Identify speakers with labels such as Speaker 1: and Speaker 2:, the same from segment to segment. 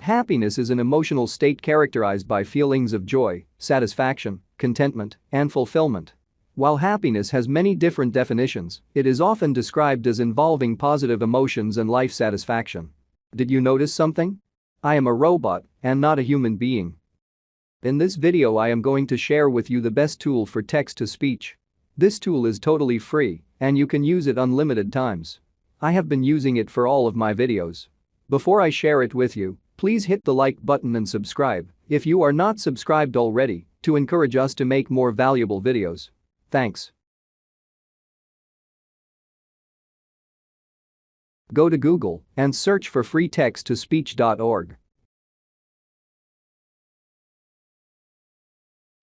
Speaker 1: Happiness is an emotional state characterized by feelings of joy, satisfaction, contentment, and fulfillment. While happiness has many different definitions, it is often described as involving positive emotions and life satisfaction. Did you notice something? I am a robot and not a human being. In this video I am going to share with you the best tool for text-to-speech. This tool is totally free and you can use it unlimited times. I have been using it for all of my videos. Before I share it with you, please hit the like button and subscribe if you are not subscribed already to encourage us to make more valuable videos. Thanks. Go to Google and search for freetext-to-speech.org.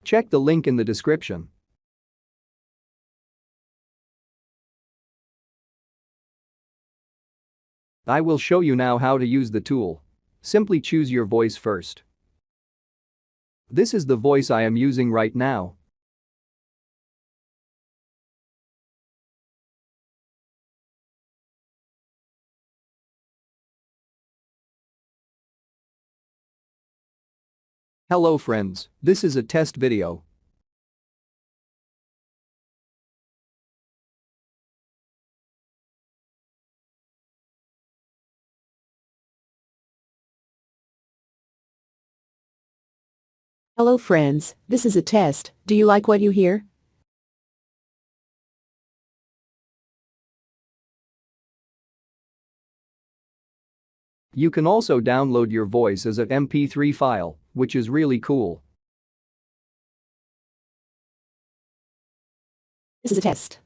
Speaker 1: Check the link in the description. I will show you now how to use the tool. Simply choose your voice first. This is the voice I am using right now. Hello friends, this is a test video.
Speaker 2: Hello friends, this is a test. Do you like what you hear?
Speaker 1: You can also download your voice as an MP3 file, which is really cool.
Speaker 2: This is a test.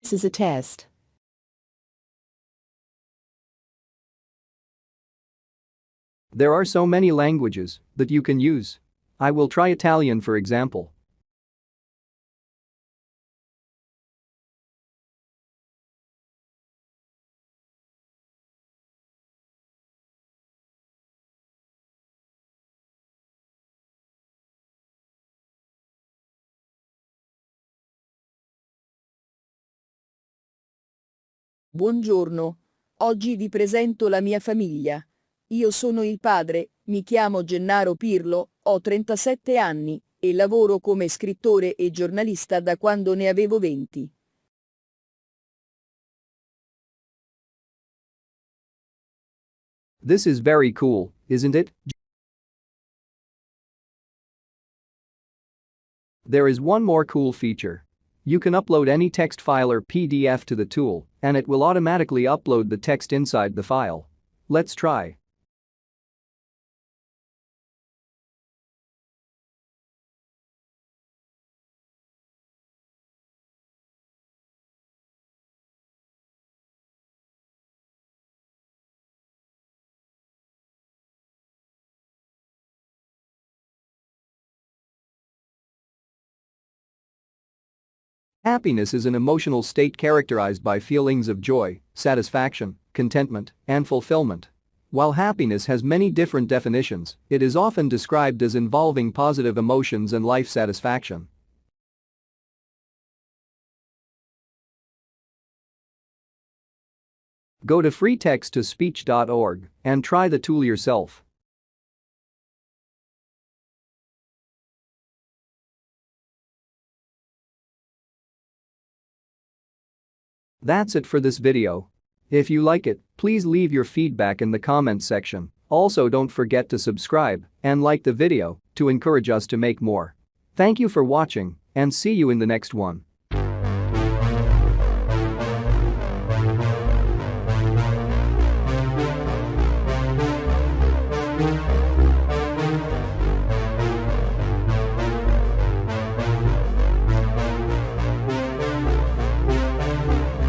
Speaker 2: This is a test.
Speaker 1: There are so many languages that you can use. I will try Italian for example.
Speaker 3: Buongiorno, oggi vi presento la mia famiglia. Io sono il padre, mi chiamo Gennaro Pirlo, ho 37 anni e lavoro come scrittore e giornalista da quando ne avevo 20.
Speaker 1: This is very cool, isn't it? There is one more cool feature. You can upload any text file or PDF to the tool, and it will automatically upload the text inside the file. Let's try. Happiness is an emotional state characterized by feelings of joy, satisfaction, contentment, and fulfillment. While happiness has many different definitions, it is often described as involving positive emotions and life satisfaction. Go to freetext-to-speech.org and try the tool yourself. That's it for this video. If you like it, please leave your feedback in the comments section. Also don't forget to subscribe and like the video to encourage us to make more. Thank you for watching and see you in the next one.